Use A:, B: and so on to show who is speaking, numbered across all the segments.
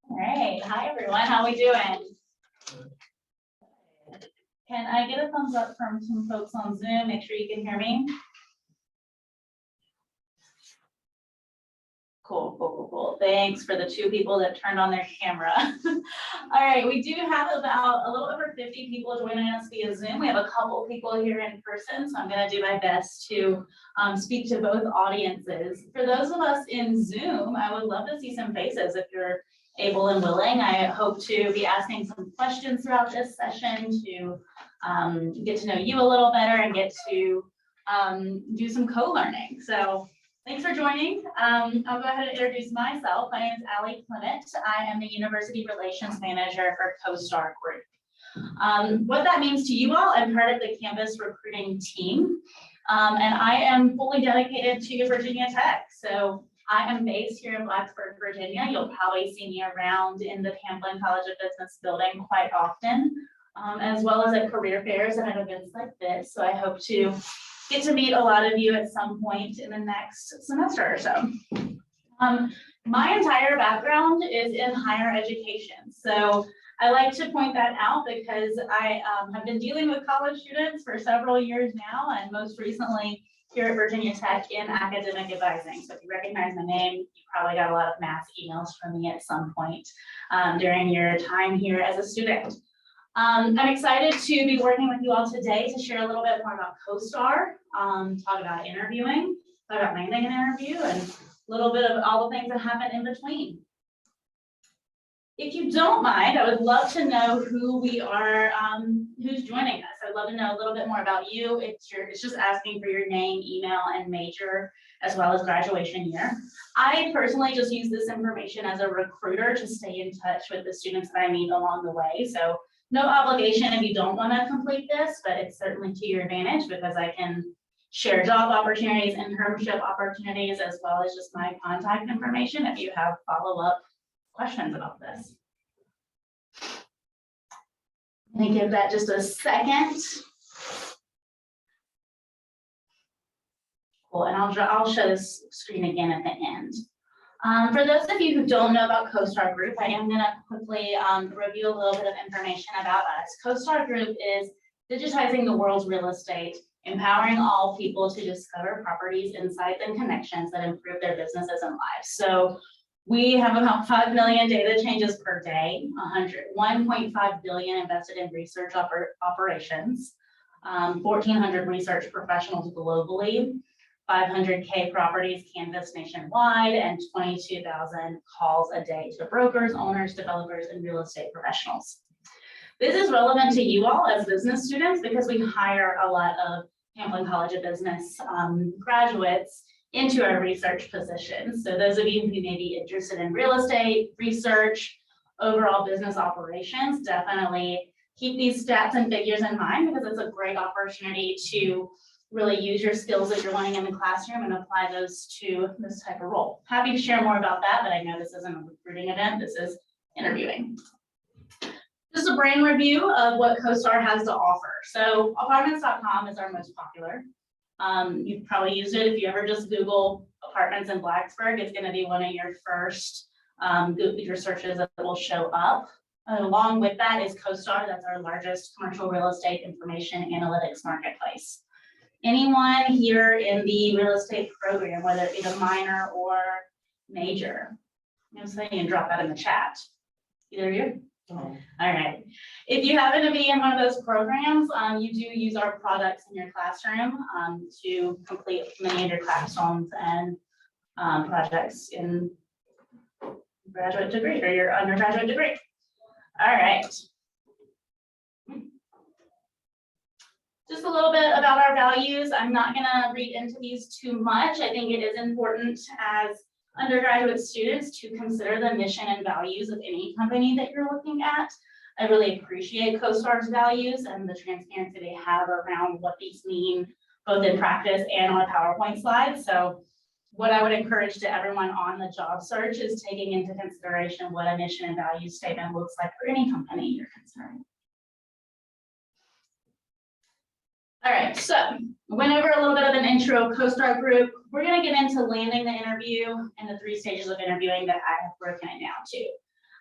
A: All right, hi everyone, how are we doing? Can I get a thumbs up from some folks on Zoom? Make sure you can hear me. Cool. Thanks for the 2 people that turned on their camera. All right, we do have about a little over 50 people joining us via Zoom. We have a couple people here in person, so I'm going to do my best to speak to both audiences. For those of us in Zoom, I would love to see some faces if you're able and willing. I hope to be asking some questions throughout this session to get to know you a little better and get to do some co-learning. So thanks for joining. I'll go ahead and introduce myself. My name is Allie Clement. I am the University Relations Manager for Costar Group. What that means to you all, I'm part of the campus recruiting team, and I am fully dedicated to Virginia Tech. So I am based here in Blacksburg, Virginia. You'll probably see me around in the Pamplin College of Business building quite often, as well as at career fairs and at events like this. So I hope to get to meet a lot of you at some point in the next semester or so. My entire background is in higher education. So I like to point that out because I have been dealing with college students for several years now, and most recently here at Virginia Tech in academic advising. So if you recognize my name, you probably got a lot of mass emails from me at some point during your time here as a student. I'm excited to be working with you all today to share a little bit more about Costar, talk about interviewing, talk about landing an interview, and a little bit of all the things that happen in between. If you don't mind, I would love to know who we are, who's joining us. I'd love to know a little bit more about you. It's just asking for your name, email, and major, as well as graduation year. I personally just use this information as a recruiter to stay in touch with the students that I meet along the way. So no obligation if you don't want to complete this, but it's certainly to your advantage because I can share job opportunities, internship opportunities, as well as just my contact information if you have follow-up questions about this. Let me give that just a second. Cool, and I'll show this screen again at the end. For those of you who don't know about Costar Group, I am going to quickly review a little bit of information about us. Costar Group is digitizing the world's real estate, empowering all people to discover properties, insights, and connections that improve their businesses and lives. So we have about 5 million data changes per day, 1.5 billion invested in research operations, 1,400 research professionals globally, 500K properties canvassed nationwide, and 22,000 calls a day to brokers, owners, developers, and real estate professionals. This is relevant to you all as business students because we hire a lot of Pamplin College of Business graduates into our research positions. So those of you who may be interested in real estate, research, overall business operations, definitely keep these stats and figures in mind because it's a great opportunity to really use your skills that you're learning in the classroom and apply those to this type of role. Happy to share more about that, but I know this isn't a recruiting event, this is interviewing. Just a brand review of what Costar has to offer. So apartments.com is our most popular. You've probably used it if you ever just Google apartments in Blacksburg. It's going to be one of your first Google searches that will show up. Along with that is Costar. That's our largest commercial real estate information analytics marketplace. Anyone here in the real estate program, whether it be the minor or major, you can drop that in the chat. Either of you? Oh. All right. If you happen to be in one of those programs, you do use our products in your classroom to complete many of your capstones and projects in graduate degree or your undergraduate degree. All right. Just a little bit about our values. I'm not going to read into these too much. I think it is important as undergraduate students to consider the mission and values of any company that you're looking at. I really appreciate Costar's values and the transparency they have around what these mean, both in practice and on a PowerPoint slide. So what I would encourage to everyone on the job search is taking into consideration what a mission and value statement looks like for any company you're considering. All right, so went over a little bit of an intro of Costar Group. We're gonna get into landing the interview and the 3 stages of interviewing that I have broken it down to.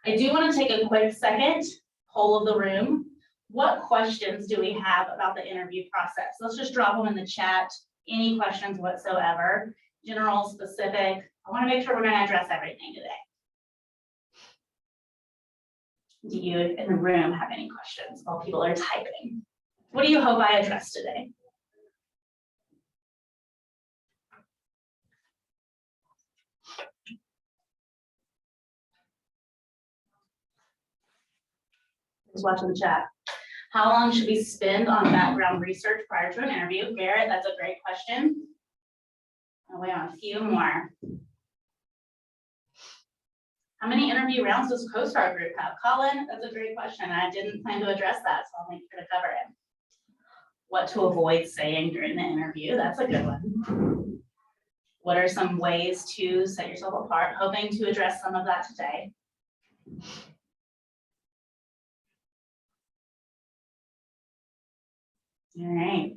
A: I do want to take a quick second, poll of the room. What questions do we have about the interview process? Let's just drop them in the chat. Any questions whatsoever, general, specific. I want to make sure we're going to address everything today. Do you in the room have any questions while people are typing? What do you hope I address today? Who's watching the chat? How long should we spend on background research prior to an interview? Garrett, that's a great question. I'll wait on a few more. How many interview rounds does Costar Group have? Colin, that's a great question. I didn't plan to address that, so I'll make sure to cover it. What to avoid saying during the interview? That's a good one. What are some ways to set yourself apart? Hoping to address some of that today. All right.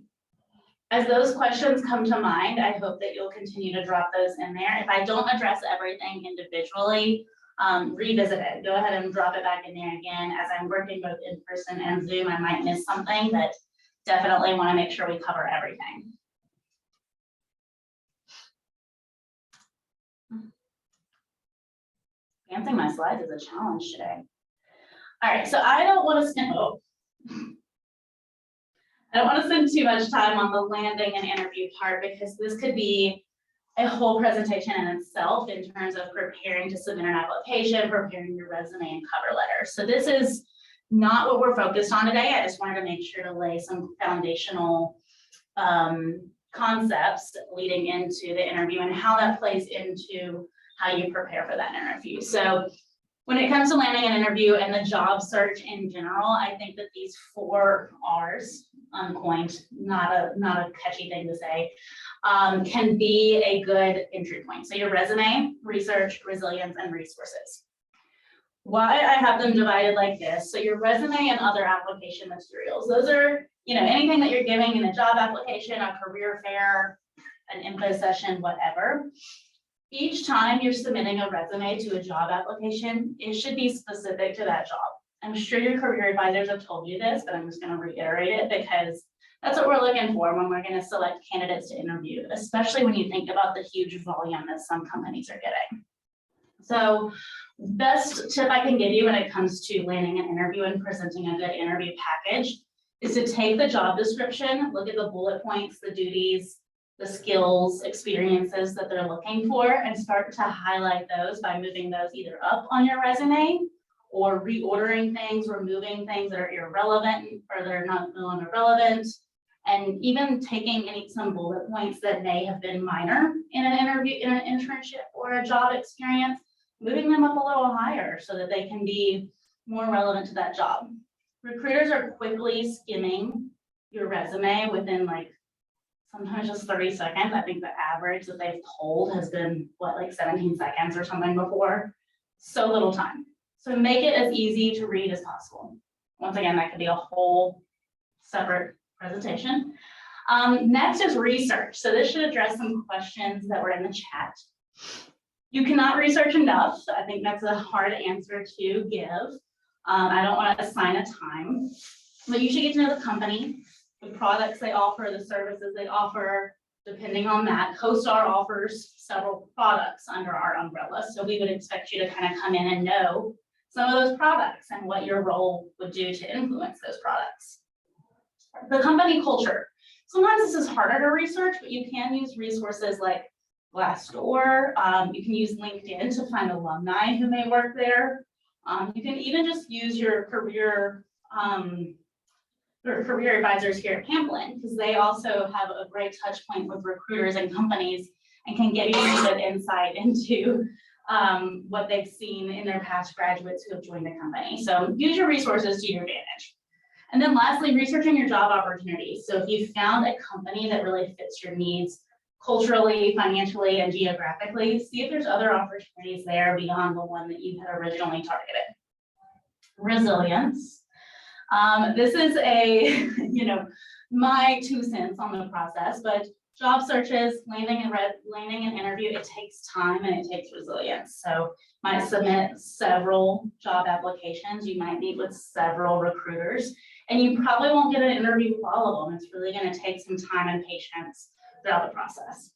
A: As those questions come to mind, I hope that you'll continue to drop those in there. If I don't address everything individually, revisit it. Go ahead and drop it back in there again. As I'm working both in person and Zoom, I might miss something, but definitely want to make sure we cover everything. Advancing my slides is a challenge today. All right, so I don't want to spend too much time on the landing and interview part, because this could be a whole presentation in itself in terms of preparing to submit an application, preparing your resume and cover letter. So this is not what we're focused on today. I just wanted to make sure to lay some foundational concepts leading into the interview and how that plays into how you prepare for that interview. So when it comes to landing an interview and the job search in general, I think that these 4 R's, uncoined, not a catchy thing to say, can be a good entry point. So your resume, research, resilience, and resources. Why I have them divided like this. So your resume and other application materials. Those are, anything that you're giving in a job application, a career fair, an info session, whatever. Each time you're submitting a resume to a job application, it should be specific to that job. I'm sure your career advisors have told you this, but I'm just going to reiterate it because that's what we're looking for when we're going to select candidates to interview, especially when you think about the huge volume that some companies are getting. So best tip I can give you when it comes to landing an interview and presenting a good interview package is to take the job description, look at the bullet points, the duties, the skills, experiences that they're looking for, and start to highlight those by moving those either up on your resume or reordering things, removing things that are irrelevant or they're no longer relevant, and even taking some bullet points that may have been minor in an interview, in an internship or a job experience, moving them up a little higher so that they can be more relevant to that job. Recruiters are quickly skimming your resume within sometimes just 30 seconds. I think the average that they've told has been 17 seconds or something before. So little time. So make it as easy to read as possible. Once again, that could be a whole separate presentation. Next is research. So this should address some questions that were in the chat. You cannot research enough. So I think that's a hard answer to give. I don't want to assign a time, but you should get to know the company, the products they offer, the services they offer. Depending on that, Costar offers several products under our umbrella. So we would expect you to kind of come in and know some of those products and what your role would do to influence those products. The company culture. Sometimes this is harder to research, but you can use resources like Glassdoor. You can use LinkedIn to find alumni who may work there. You can even just use your career advisors here at Pamplin, because they also have a great touch point with recruiters and companies and can give you a good insight into what they've seen in their past graduates who have joined the company. So use your resources to your advantage. And then lastly, researching your job opportunities. So if you found a company that really fits your needs culturally, financially, and geographically, see if there's other opportunities there beyond the one that you had originally targeted. Resilience. This is a, my 2 cents on the process, but job searches, landing an interview, it takes time and it takes resilience. So might submit several job applications. You might meet with several recruiters, and you probably won't get an interview with all of them. It's really going to take some time and patience throughout the process.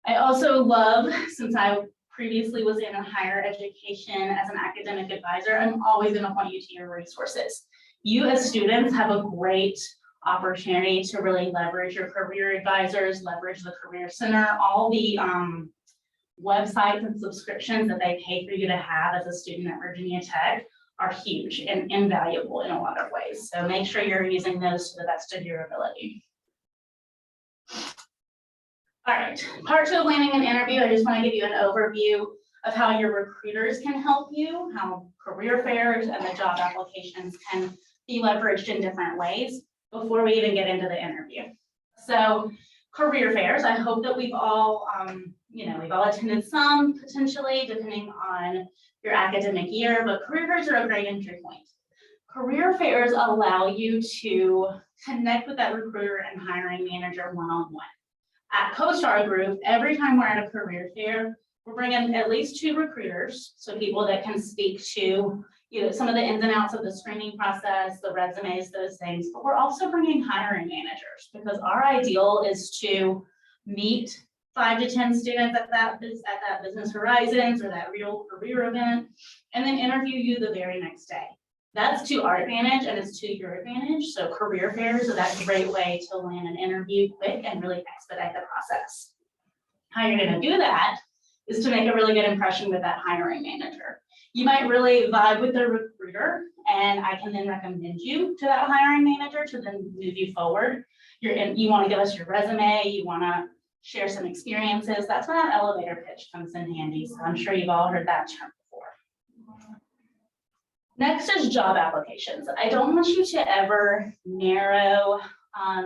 A: I also love, since I previously was in a higher education as an academic advisor, I'm always going to point you to your resources. You as students have a great opportunity to really leverage your career advisors, leverage the Career Center, all the websites and subscriptions that they pay for you to have as a student at Virginia Tech are huge and invaluable in a lot of ways. So make sure you're using those to the best of your ability. All right, part 2 of landing an interview, I just want to give you an overview of how your recruiters can help you, how career fairs and the job applications can be leveraged in different ways before we even get into the interview. So career fairs, I hope that we've all, we've all attended some potentially depending on your academic year, but career fairs are a great entry point. Career fairs allow you to connect with that recruiter and hiring manager one-on-one. At Costar Group, every time we're at a career fair, we're bringing at least 2 recruiters, so people that can speak to some of the ins and outs of the screening process, the resumes, those things. But we're also bringing hiring managers because our ideal is to meet 5 to 10 students at that Business Horizons or that real career event, and then interview you the very next day. That's to our advantage and it's to your advantage. So career fairs are that great way to land an interview quick and really expedite the process. How you're going to do that is to make a really good impression with that hiring manager. You might really vibe with the recruiter, and I can then recommend you to that hiring manager to then move you forward. You want to give us your resume, you want to share some experiences. That's where that elevator pitch comes in handy. So I'm sure you've all heard that term before. Next is job applications. I don't want you to ever narrow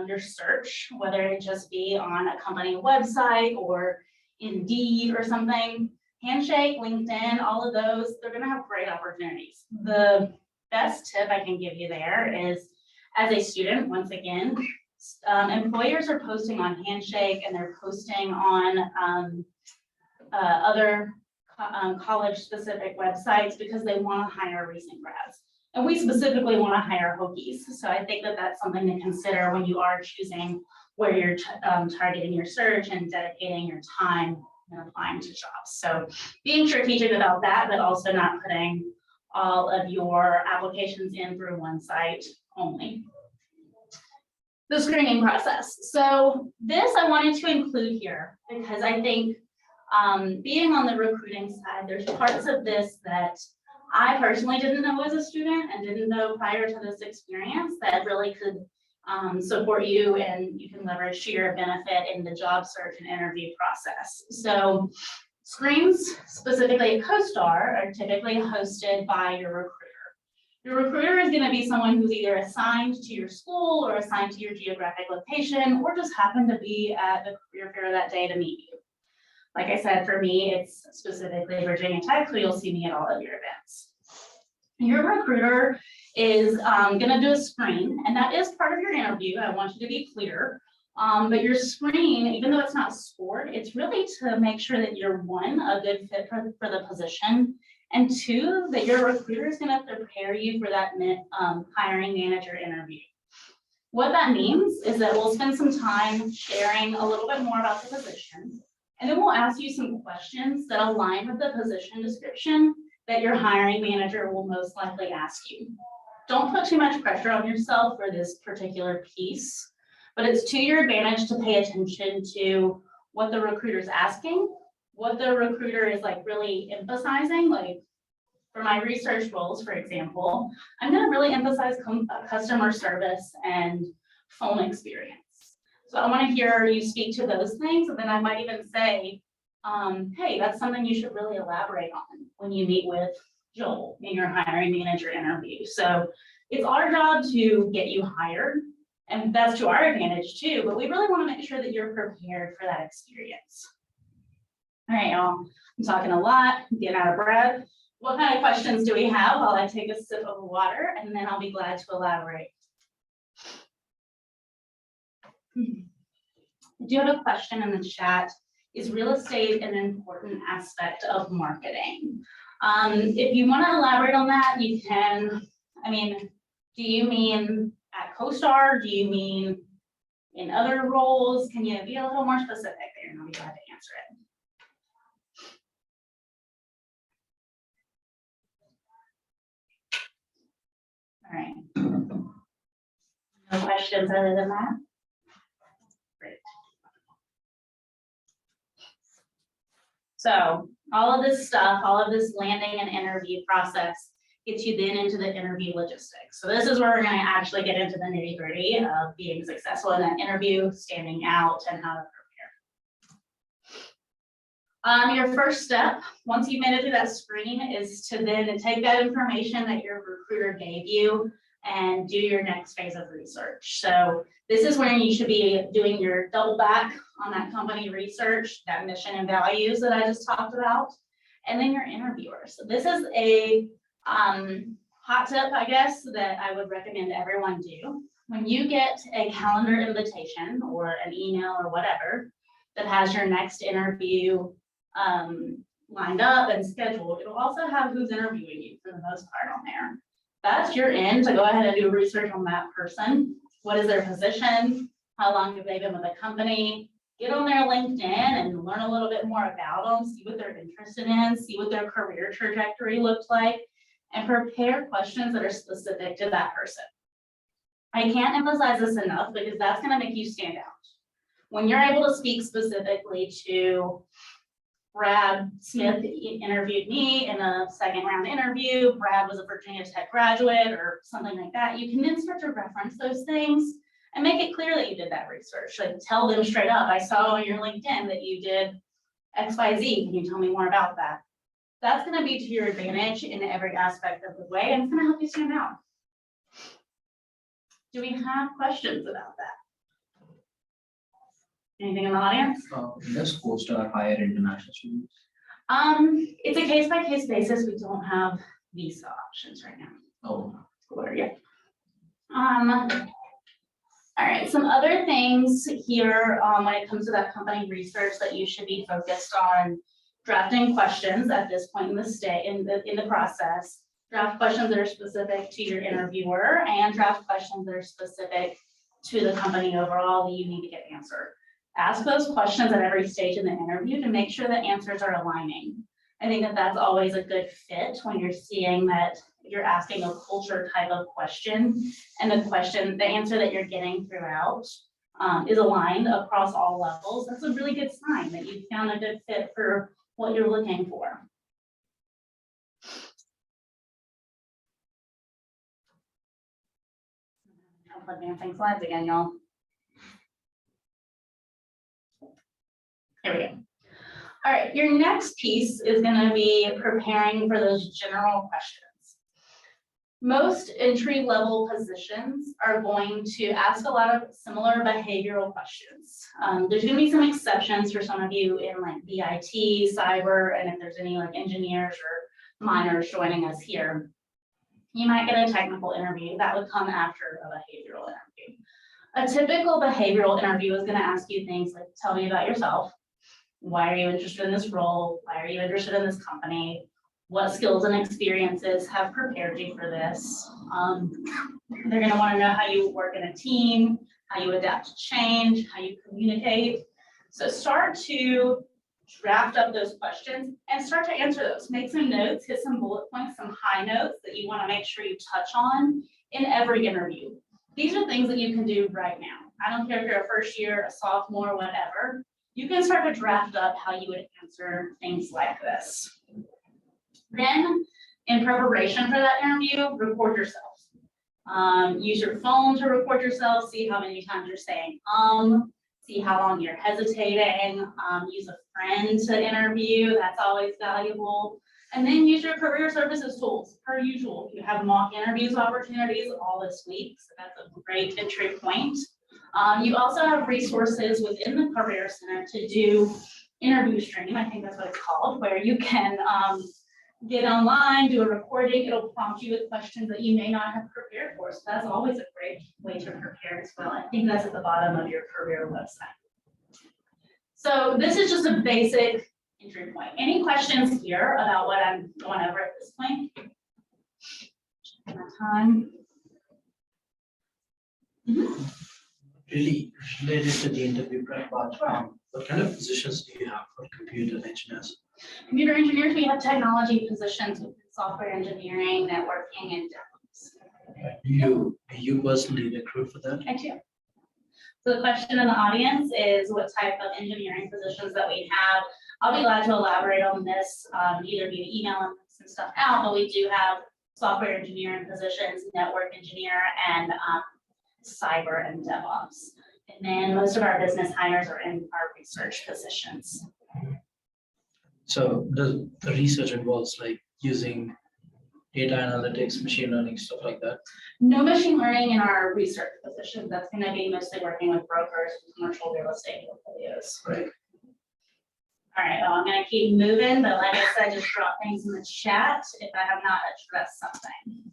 A: your search, whether it just be on a company website or Indeed or something. Handshake, LinkedIn, all of those, they're going to have great opportunities. The best tip I can give you there is, as a student, once again, employers are posting on Handshake and they're posting on other college-specific websites because they want to hire recent grads. And we specifically want to hire Hokies. So I think that that's something to consider when you are choosing where you're targeting your search and dedicating your time and applying to jobs. So being strategic about that, but also not putting all of your applications in through one site only. The screening process. So this I wanted to include here because I think being on the recruiting side, there's parts of this that I personally didn't know as a student and didn't know prior to this experience that really could support you and you can leverage to your benefit in the job search and interview process. So screens, specifically at Costar, are typically hosted by your recruiter. Your recruiter is going to be someone who's either assigned to your school or assigned to your geographic location or just happened to be at the career fair that day to meet you. Like I said, for me, it's specifically Virginia Tech, so you'll see me at all of your events. Your recruiter is going to do a screen, and that is part of your interview. I want you to be clear. But your screen, even though it's not scored, it's really to make sure that you're, 1, a good fit for the position, and 2, that your recruiter is going to prepare you for that hiring manager interview. What that means is that we'll spend some time sharing a little bit more about the position, and then we'll ask you some questions that align with the position description that your hiring manager will most likely ask you. Don't put too much pressure on yourself for this particular piece, but it's to your advantage to pay attention to what the recruiter's asking, what the recruiter is really emphasizing. Like for my research roles, for example, I'm going to really emphasize customer service and phone experience. So I want to hear you speak to those things, and then I might even say, hey, that's something you should really elaborate on when you meet with Joel in your hiring manager interview. So it's our job to get you hired, and that's to our advantage too, but we really want to make sure that you're prepared for that experience. All right, y'all, I'm talking a lot, I'm getting out of breath. What kind of questions do we have while I take a sip of water, and then I'll be glad to elaborate. I do have a question in the chat. Is real estate an important aspect of marketing? If you want to elaborate on that, you can. I mean, do you mean at Costar? Do you mean in other roles? Can you be a little more specific there, and I'll be glad to answer it. All right. No questions other than that? Great. So all of this stuff, all of this landing and interview process gets you then into the interview logistics. So this is where we're going to actually get into the nitty-gritty of being successful in that interview, standing out, and how to prepare. Your first step, once you've made it through that screen, is to then take that information that your recruiter gave you and do your next phase of research. So this is when you should be doing your double back on that company research, that mission and values that I just talked about, and then your interviewers. So this is a hot tip, I guess, that I would recommend everyone do. When you get a calendar invitation or an email or whatever that has your next interview lined up and scheduled, it'll also have who's interviewing you for the most part on there. That's your in to go ahead and do research on that person. What is their position? How long have they been with the company? Get on their LinkedIn and learn a little bit more about them, see what they're interested in, see what their career trajectory looks like, and prepare questions that are specific to that person. I can't emphasize this enough because that's going to make you stand out. When you're able to speak specifically to Brad Smith interviewed me in a second round interview, Brad was a Virginia Tech graduate or something like that, you can then start to reference those things and make it clear that you did that research. Like tell them straight up, I saw on your LinkedIn that you did XYZ. Can you tell me more about that? That's going to be to your advantage in every aspect of the way, and it's going to help you stand out. Do we have questions about that? Anything in the audience?
B: Does Costar hire international students?
A: It's a case-by-case basis. We don't have visa options right now.
B: Oh.
A: Yeah. All right, some other things here when it comes to that company research that you should be focused on: drafting questions at this point in the process, draft questions that are specific to your interviewer, and draft questions that are specific to the company overall that you need to get answered. Ask those questions at every stage in the interview to make sure the answers are aligning. I think that that's always a good fit when you're seeing that you're asking a culture type of question and the answer that you're getting throughout is aligned across all levels. That's a really good sign that you've found a good fit for what you're looking for. I'm advancing slides again, y'all. Here we go. All right, your next piece is going to be preparing for those general questions. Most entry-level positions are going to ask a lot of similar behavioral questions. There's going to be some exceptions for some of you in like BIT, cyber, and if there's any like engineers or minors joining us here, you might get a technical interview that would come after a behavioral interview. A typical behavioral interview is going to ask you things like, tell me about yourself. Why are you interested in this role? Why are you interested in this company? What skills and experiences have prepared you for this? They're going to want to know how you work in a team, how you adapt to change, how you communicate. So start to draft up those questions and start to answer those. Make some notes, hit some bullet points, some high notes that you want to make sure you touch on in every interview. These are things that you can do right now. I don't care if you're a first year, a sophomore, whatever. You can start to draft up how you would answer things like this. Then, in preparation for that interview, record yourself. Use your phone to record yourself, see how many times you're saying, see how long you're hesitating, use a friend to interview, that's always valuable. And then use your career services tools, per usual. You have mock interviews opportunities all this week, so that's a great entry point. You also have resources within the Career Center to do interview stream, I think that's what it's called, where you can get online, do a recording, it'll prompt you with questions that you may not have prepared for. So that's always a great way to prepare as well. I think that's at the bottom of your career website. So this is just a basic entry point. Any questions here about what I'm going over at this point? Time.
C: Really related to the interview prep, but what kind of positions do you have for computer engineers?
A: Computer engineers, we have technology positions with software engineering, networking, and DevOps.
C: Do you personally recruit for that?
A: I do. So the question in the audience is what type of engineering positions that we have. I'll be glad to elaborate on this either via email and some stuff out, but we do have software engineering positions, network engineer, and cyber and DevOps. And then most of our business hires are in our research positions.
C: So the research involves like using data analytics, machine learning, stuff like that.
A: No machine learning in our research positions. That's going to be mostly working with brokers, commercial real estate portfolios.
C: Right.
A: All right, well, I'm going to keep moving, but like I said, just drop things in the chat if I have not addressed something.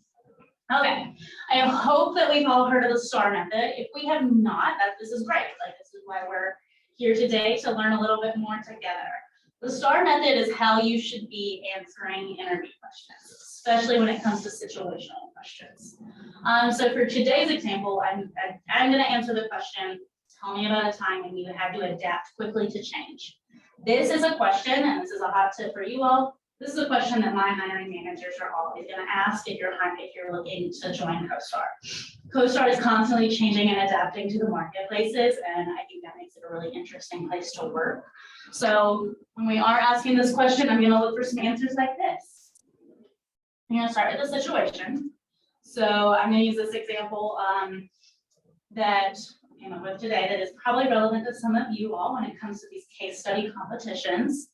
A: Okay, I hope that we've all heard of the STAR method. If we have not, this is great. Like, this is why we're here today, to learn a little bit more together. The STAR method is how you should be answering interview questions, especially when it comes to situational questions. So for today's example, I'm going to answer the question, tell me about a time when you had to adapt quickly to change. This is a question, and this is a hot tip for you all. This is a question that my hiring managers are always going to ask if you're looking to join Costar. Costar is constantly changing and adapting to the marketplaces, and I think that makes it a really interesting place to work. So when we are asking this question, I'm going to look for some answers like this. I'm going to start with the situation. So I'm going to use this example that I came up with today that is probably relevant to some of you all when it comes to these case study competitions.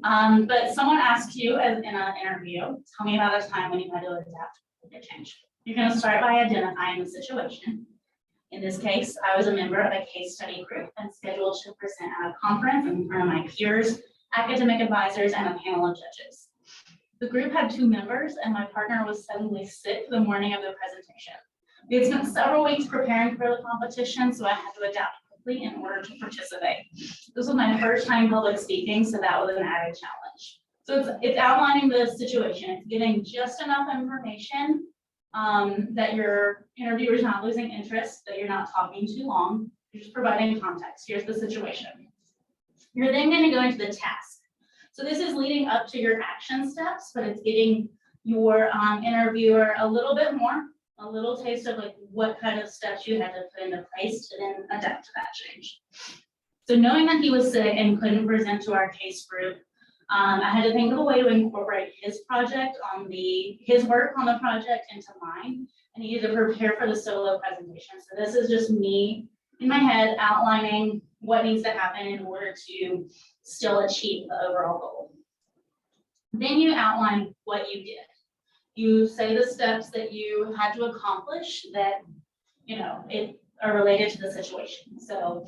A: But someone asks you in an interview, tell me about a time when you had to adapt to change. You're going to start by identifying the situation. In this case, I was a member of a case study group and scheduled to present at a conference in front of my peers, academic advisors, and a panel of judges. The group had 2 members, and my partner was suddenly sick the morning of the presentation. We had spent several weeks preparing for the competition, so I had to adapt quickly in order to participate. This was my first time public speaking, so that was an added challenge. So it's outlining the situation. It's giving just enough information that your interviewer is not losing interest, that you're not talking too long. You're just providing context. Here's the situation. You're then going to go into the task. So this is leading up to your action steps, but it's giving your interviewer a little bit more, a little taste of like what kind of steps you had to put into place to then adapt to that change. So knowing that he was sick and couldn't present to our case group, I had to think of a way to incorporate his project his work on the project into mine, and needed to prepare for the solo presentation. So this is just me in my head outlining what needs to happen in order to still achieve the overall goal. Then you outline what you did. You say the steps that you had to accomplish that, are related to the situation. So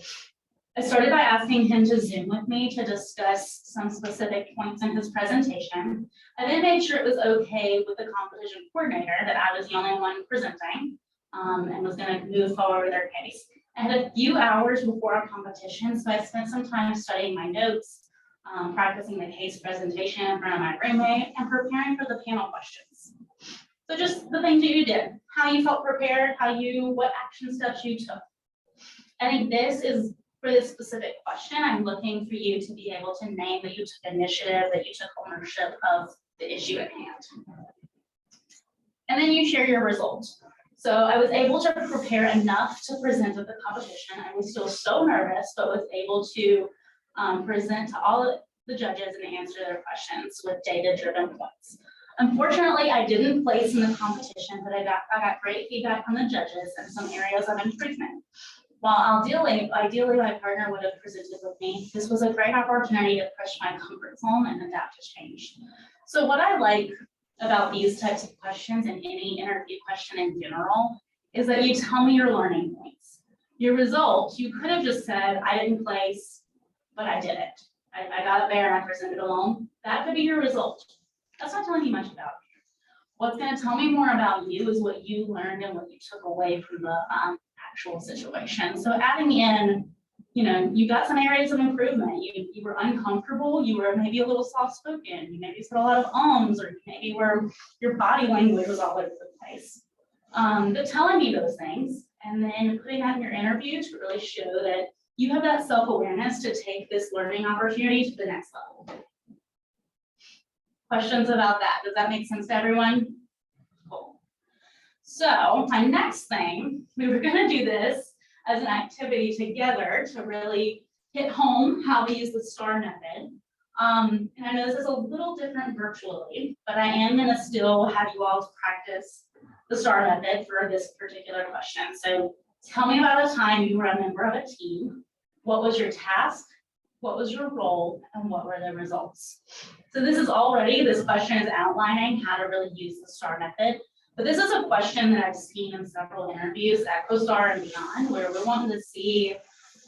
A: I started by asking him to Zoom with me to discuss some specific points in his presentation. I then made sure it was okay with the competition coordinator that I was the only one presenting and was going to move forward with their case. I had a few hours before our competition, so I spent some time studying my notes, practicing the case presentation in front of my roommate, and preparing for the panel questions. So just the things that you did, how you felt prepared, what action steps you took. I think this is, for this specific question, I'm looking for you to be able to name that you took initiative, that you took ownership of the issue at hand. And then you share your results. So I was able to prepare enough to present at the competition. I was still so nervous, but was able to present to all the judges and answer their questions with data-driven points. Unfortunately, I didn't place in the competition, but I got great feedback from the judges and some areas of improvement. While ideally my partner would have presented with me, this was a great opportunity to push my comfort zone and adapt to change. So what I like about these types of questions and any interview question in general is that you tell me your learning points. Your results, you could have just said, I didn't place, but I did it. I got up there and I presented alone. That could be your result. That's not telling you much about you. What's gonna tell me more about you is what you learned and what you took away from the actual situation. So adding in, you got some areas of improvement. You were uncomfortable, you were maybe a little soft-spoken, you maybe said a lot of ums, or maybe your body language was all over the place. But telling me those things and then putting that in your interview to really show that you have that self-awareness to take this learning opportunity to the next level. Questions about that? Does that make sense to everyone? Cool. So my next thing, we were gonna do this as an activity together to really hit home how we use the STAR method. And I know this is a little different virtually, but I am gonna still have you all practice the STAR method for this particular question. So tell me about a time you were a member of a team. What was your task? What was your role? And what were the results? So this question is outlining how to really use the STAR method. But this is a question that I've seen in several interviews at Costar and beyond, where we're wanting to see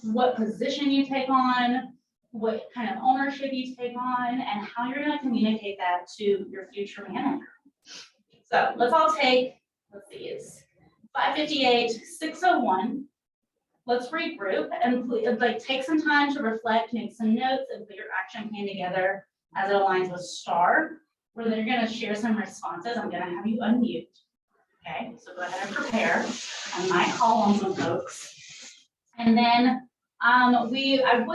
A: what position you take on, what kind of ownership you take on, and how you're going to communicate that to your future manager. So let's all take, let's see, it's 5:58, 6:01. Let's regroup and take some time to reflect, make some notes, and put your action plan together as it aligns with STAR. Where then you're going to share some responses. I'm going to have you unmute. Okay, so go ahead and prepare. I might call on some folks. And then I would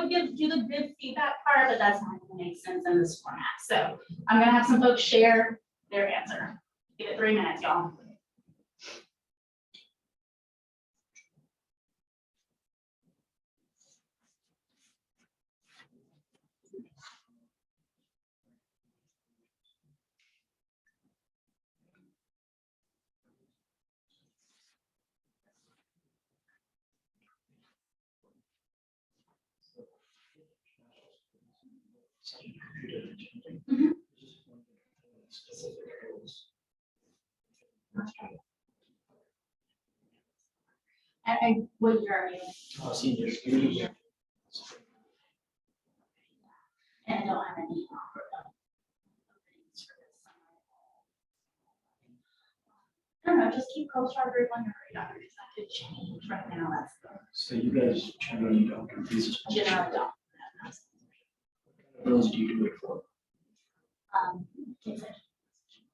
A: do the good feedback part, but that's not going to make sense in this format. So I'm going to have some folks share their answer. Give it 3 minutes, y'all. Mhm.
C: Specific roles.
A: What year are you?
C: Senior.
A: And I don't have any offer openings for this summer. I don't know, just keep Costar Group on your radar because that could change right now. That's
C: So you guys generally don't compete.
A: generally don't.
C: Roles do you do it for?
A: Kids education.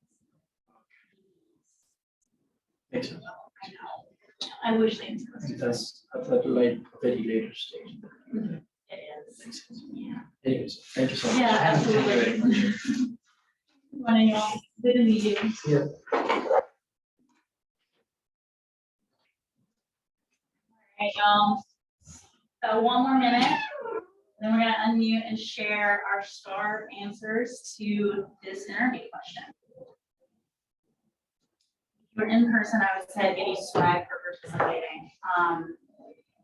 C: Makes sense.
A: I know. I wish they.
C: I think that's at a very later stage.
A: It is.
C: Makes sense.
A: Yeah.
C: Anyways, thank you so much.
A: Yeah,
C: Thank you very
A: absolutely.
C: much.
A: Morning, y'all. Good to meet you.
C: Yeah.
A: All right, y'all. So one more minute. Then we're gonna unmute and share our STAR answers to this interview question. If you're in person, I would say give you swag for participating.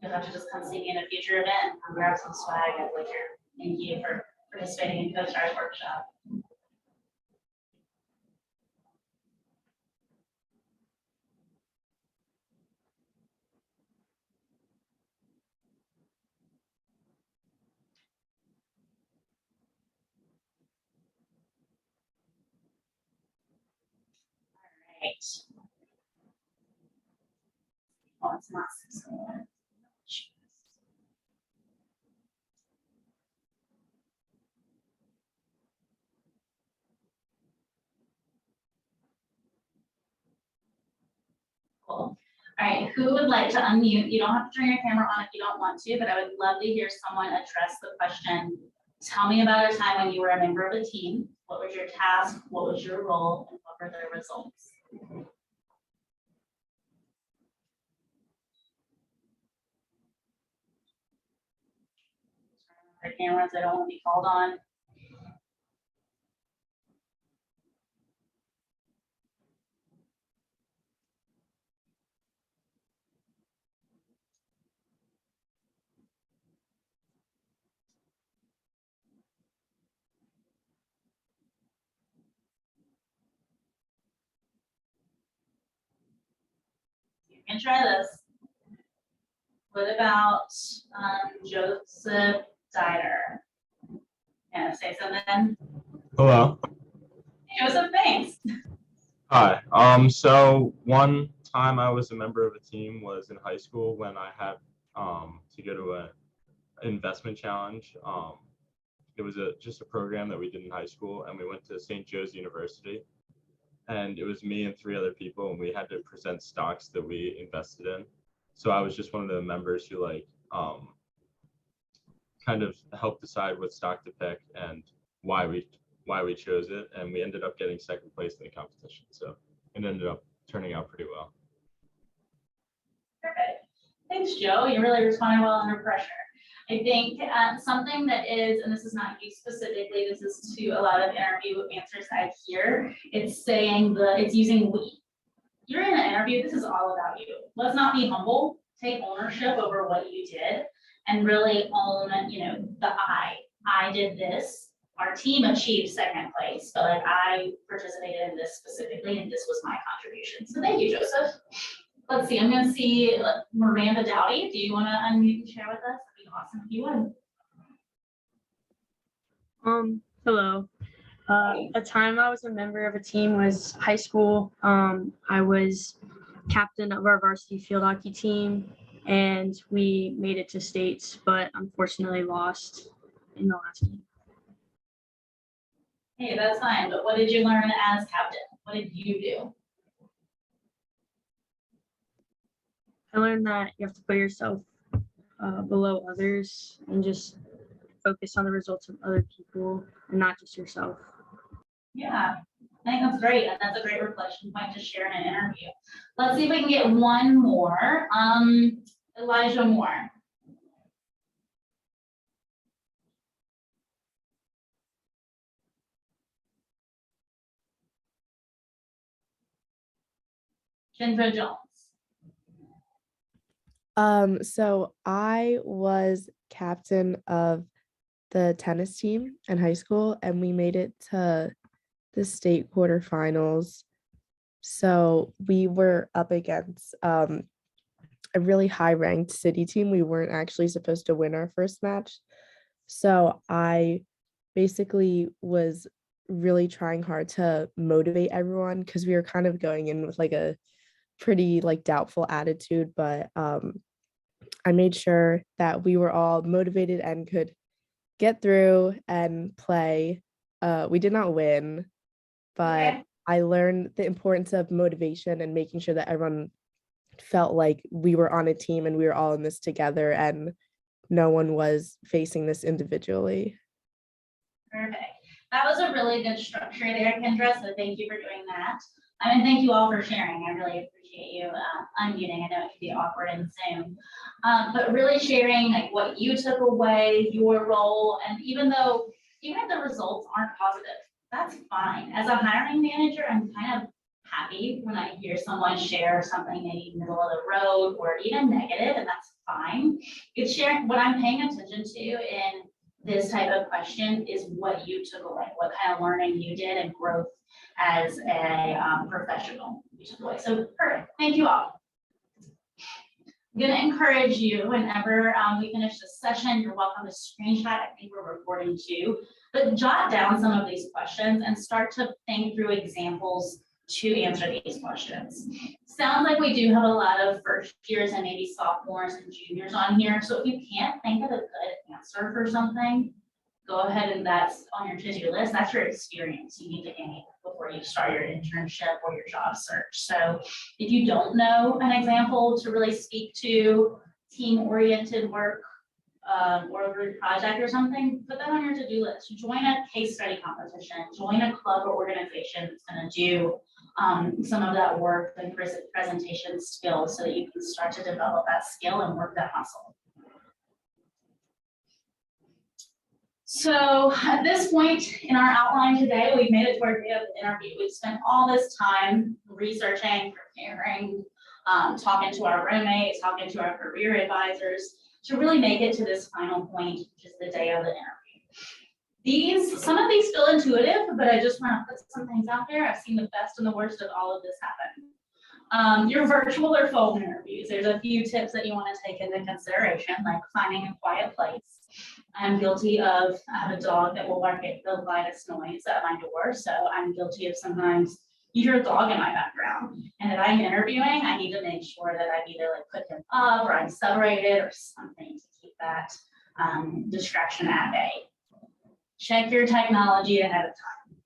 A: You'll have to just come see me in a future event and grab some swag at Liquor. Thank you for participating in Costar's workshop. All right. Oh, it's not 6:01. Cool. All right, who would like to unmute? You don't have to turn your camera on if you don't want to, but I would love to hear someone address the question. Tell me about a time when you were a member of a team. What was your task? What was your role? And what were the results? The cameras, I don't want to be called on. You can try this. What about Joseph Dieter? Can I say something?
D: Hello.
A: Joseph, thanks.
D: Hi. So one time I was a member of a team was in high school when I had to go to an investment challenge. It was just a program that we did in high school, and we went to St. Joe's University, and it was me and 3 other people, and we had to present stocks that we invested in. So I was just one of the members who kind of helped decide what stock to pick and why we chose it, and we ended up getting second place in the competition. So it ended up turning out pretty well.
A: Perfect. Thanks, Joe. You really responded well under pressure. I think something that is, and this is not you specifically, this is to a lot of interview answers I hear, it's using we. You're in an interview, this is all about you. Let's not be humble, take ownership over what you did and really own, the I did this. Our team achieved second place, but I participated in this specifically and this was my contribution. So thank you, Joseph. Let's see, I'm gonna see Miranda Dowdy. Do you wanna unmute and share with us? That'd be awesome if you would.
E: Hello. A time I was a member of a team was high school. I was captain of our varsity field hockey team, and we made it to states, but unfortunately lost in the last game.
A: Hey, that's fine, but what did you learn as captain? What did you do?
E: I learned that you have to put yourself below others and just focus on the results of other people and not just yourself.
A: Yeah, I think that's great, and that's a great reflection point to share in an interview. Let's see if we can get one more. Elijah Moore. Kendra Jones.
F: So I was captain of the tennis team in high school, and we made it to the state quarterfinals. So we were up against a really high ranked city team. We weren't actually supposed to win our first match. So I basically was really trying hard to motivate everyone because we were kind of going in with a pretty doubtful attitude, but I made sure that we were all motivated and could get through and play. We did not win, but
A: Okay.
F: I learned the importance of motivation and making sure that everyone felt like we were on a team and we were all in this together and no one was facing this individually.
A: Perfect. That was a really good structure there, Kendra, so thank you for doing that. And thank you all for sharing. I really appreciate you unmuting. I know it can be awkward in Zoom, but really sharing what you took away, your role, and even if the results aren't positive, that's fine. As a hiring manager, I'm kind of happy when I hear someone share something maybe middle of the road or even negative, and that's fine. It's sharing what I'm paying attention to in this type of question is what you took away, what kind of learning you did and growth as a professional you took away. So perfect, thank you all. I'm gonna encourage you whenever we finish this session, you're welcome to screenshot. I think we're recording too, but jot down some of these questions and start to think through examples to answer these questions. Sounds like we do have a lot of first years and maybe sophomores and juniors on here. So if you can't think of a good answer for something, go ahead and that's on your to-do list. That's your experience you need to gain before you start your internship or your job search. So if you don't know an example to really speak to team-oriented work or a group project or something, put that on your to-do list. Join a case study competition, join a club or organization that's going to do some of that work and presentation skills so that you can start to develop that skill and work that muscle. So at this point in our outline today, we've made it to our day of the interview. We've spent all this time researching, preparing, talking to our roommates, talking to our career advisors to really make it to this final point, which is the day of the interview. Some of these feel intuitive, but I just want to put some things out there. I've seen the best and the worst of all of this happen. Your virtual or phone interviews, there's a few tips that you want to take into consideration, like finding a quiet place, I'm guilty of, I have a dog that will bark at the lightest noise at my door, so I'm guilty of sometimes you hear a dog in my background. And if I'm interviewing, I need to make sure that I've either like put him up or I'm separated or something to keep that distraction at bay. Check your technology ahead of time.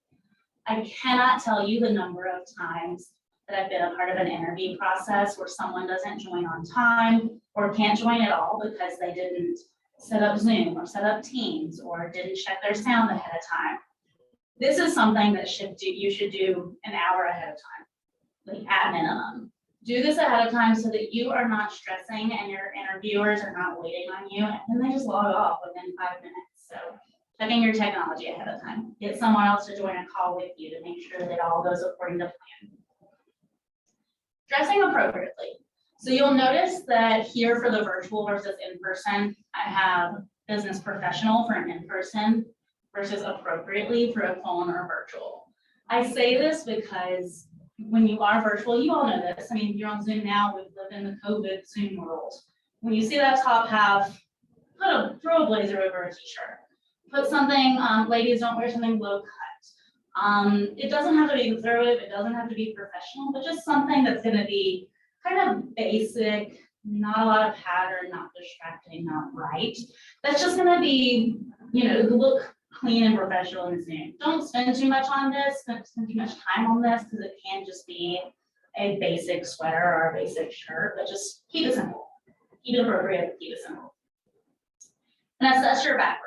A: I cannot tell you the number of times that I've been a part of an interview process where someone doesn't join on time or can't join at all because they didn't set up Zoom or set up Teams or didn't check their sound ahead of time. This is something that you should do an hour ahead of time, like at minimum. Do this ahead of time so that you are not stressing and your interviewers are not waiting on you and then they just log off within 5 minutes. So checking your technology ahead of time. Get someone else to join a call with you to make sure that it all goes according to plan. Dressing appropriately. So you'll notice that here for the virtual versus in-person, I have business professional for an in-person versus appropriately for a phone or virtual. I say this because when you are virtual, you all know this. I mean, you're on Zoom now, we've lived in the COVID Zoom world. When you see that top half, throw a blazer over a t-shirt. Put something, ladies, don't wear something low cut. It doesn't have to be conservative, it doesn't have to be professional, but just something that's gonna be kind of basic, not a lot of pattern, not distracting, not bright. That's just gonna be, look clean and professional in Zoom. Don't spend too much on this, don't spend too much time on this, because it can just be a basic sweater or a basic shirt, but just keep it simple. Keep it appropriate, keep it simple. And assess your background.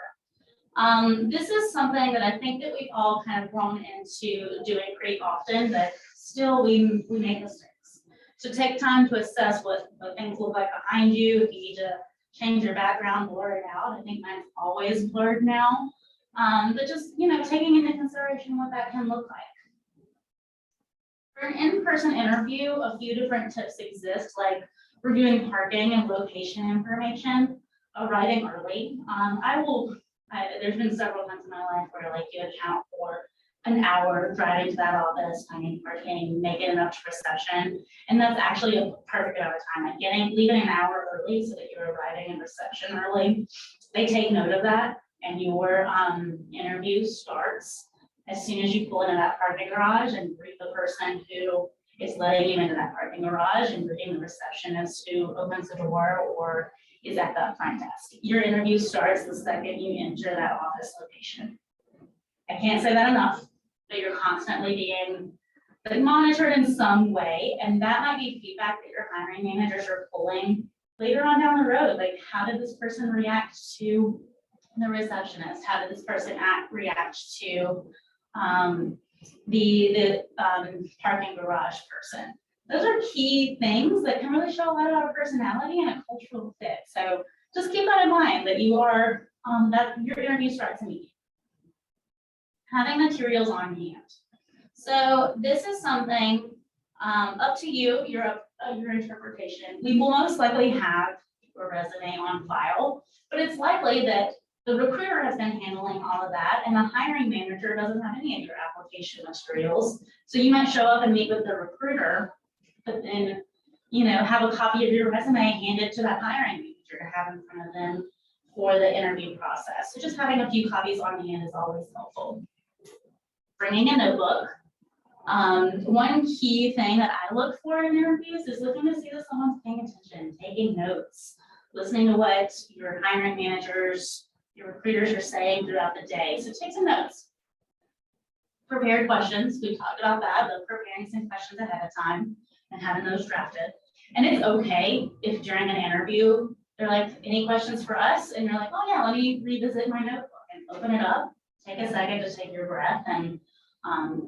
A: This is something that I think that we've all kind of grown into doing pretty often, but still we make mistakes. So take time to assess what things look like behind you. If you need to change your background, blur it out. I think mine's always blurred now. But just, taking into consideration what that can look like. For an in-person interview, a few different tips exist, like reviewing parking and location information, arriving early. There's been several times in my life where I like to account for an hour driving to that office, finding parking, making it up to reception. And that's actually a perfect amount of time. Like leaving an hour early so that you're arriving in reception early. They take note of that, and your interview starts as soon as you pull into that parking garage and greet the person who is letting you into that parking garage and greeting the receptionist who opens the door or is at that front desk. Your interview starts the second you enter that office location. I can't say that enough, but you're constantly being monitored in some way, and that might be feedback that your hiring managers are pulling later on down the road. Like, how did this person react to the receptionist? How did this person react to the parking garage person? Those are key things that can really show a lot of our personality and a cultural fit. So just keep that in mind, that you are that your interview starts immediately. Having materials on hand. So this is something up to you, your interpretation. We will most likely have a resume on file, but it's likely that the recruiter has been handling all of that and the hiring manager doesn't have any of your application materials. So you might show up and meet with the recruiter, but then, have a copy of your resume handed to that hiring manager to have in front of them for the interview process. So just having a few copies on hand is always helpful. Bringing a notebook. One key thing that I look for in interviews is looking to see that someone's paying attention, taking notes, listening to what your hiring managers, your recruiters are saying throughout the day. So take some notes. Prepared questions, we talked about that, but preparing some questions ahead of time and having those drafted. And it's okay if during an interview, they're like, any questions for us? And you're like, oh yeah, let me revisit my notebook and open it up. Take a second to take your breath and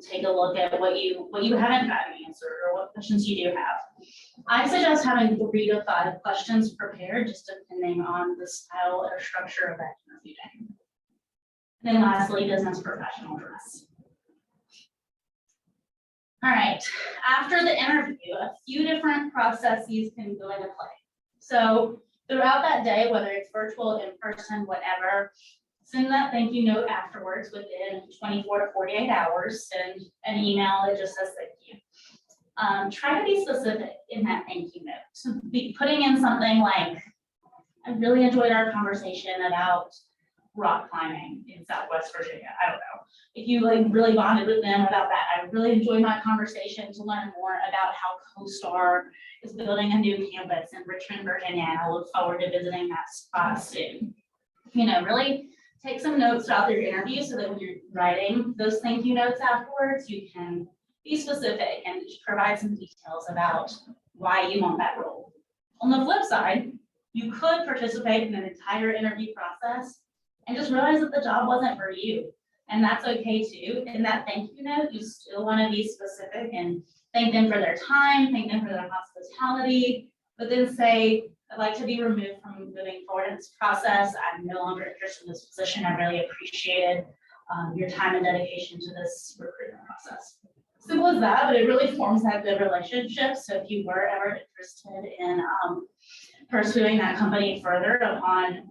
A: take a look at what you haven't gotten answered or what questions you do have. I suggest having 3 to 5 questions prepared, just depending on the style or structure of that interview day. And then lastly, business professional dress. All right, after the interview, a few different processes can go into play. So throughout that day, whether it's virtual, in person, whatever, send that thank you note afterwards within 24 to 48 hours. Send an email that just says thank you. Try to be specific in that thank you note. So be putting in something like, I really enjoyed our conversation about rock climbing in Southwest Virginia. I don't know. If you like really bonded with them about that, I really enjoyed my conversation to learn more about how Costar is building a new campus in Richmond, Virginia, and I look forward to visiting that spot soon. You know, really take some notes throughout your interview so that when you're writing those thank you notes afterwards, you can be specific and provide some details about why you want that role. On the flip side, you could participate in an entire interview process and just realize that the job wasn't for you. And that's okay too. In that thank you note, you still want to be specific and thank them for their time, thank them for their hospitality, but then say, I'd like to be removed from moving forward in this process. I'm no longer interested in this position. I really appreciated your time and dedication to this recruitment process. Simple as that, but it really forms that good relationship. So if you were ever interested in pursuing that company further upon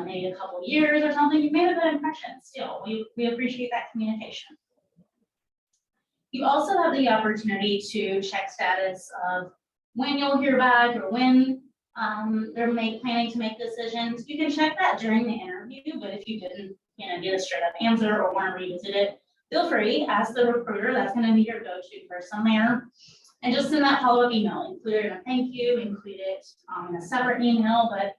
A: maybe a couple years or something, you made a good impression still. We appreciate that communication. You also have the opportunity to check status of when you'll hear back or when they're planning to make decisions. You can check that during the interview, but if you didn't, get a straight up answer or want to revisit it, feel free, ask the recruiter. That's going to be your go-to person there. And just send that follow-up email, include it in a thank you, include it in a separate email, but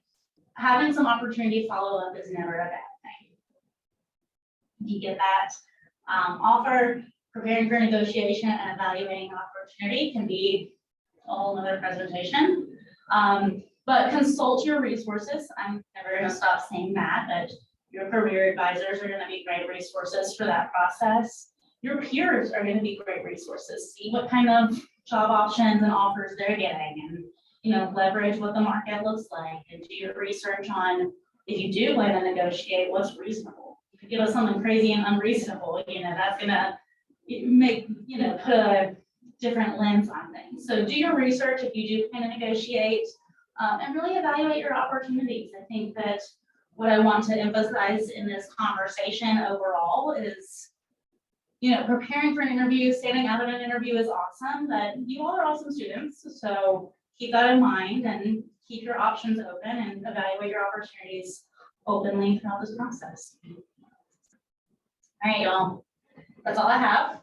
A: having some opportunity to follow up is never a bad thing. If you get that offer, preparing for negotiation and evaluating opportunity can be a whole nother presentation. But consult your resources. I'm never going to stop saying that, but your career advisors are going to be great resources for that process. Your peers are going to be great resources. See what kind of job options and offers they're getting, and leverage what the market looks like, and do your research on, if you do plan to negotiate, what's reasonable. If you give us something crazy and unreasonable, that's going to make, put a different lens on things. So do your research if you do plan to negotiate, and really evaluate your opportunities. I think that what I want to emphasize in this conversation overall is, preparing for an interview, standing out in an interview is awesome, but you all are awesome students. So keep that in mind and keep your options open and evaluate your opportunities openly throughout this process. All right, y'all, that's all I have.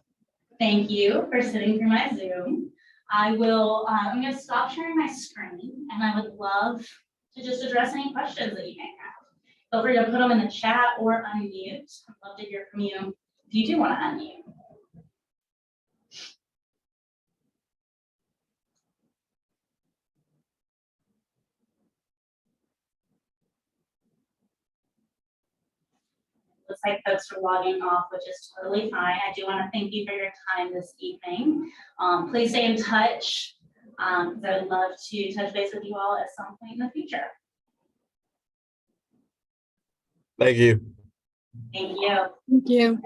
A: Thank you for sitting through my Zoom. I'm going to stop sharing my screen, and I would love to just address any questions that you may have. Feel free to put them in the chat or unmute. I'd love to hear from you if you do want to unmute. Looks like folks are logging off, which is totally fine. I do want to thank you for your time this evening. Please stay in touch. I would love to touch base with you all at some point in the future.
G: Thank you.
A: Thank you.
F: Thank you.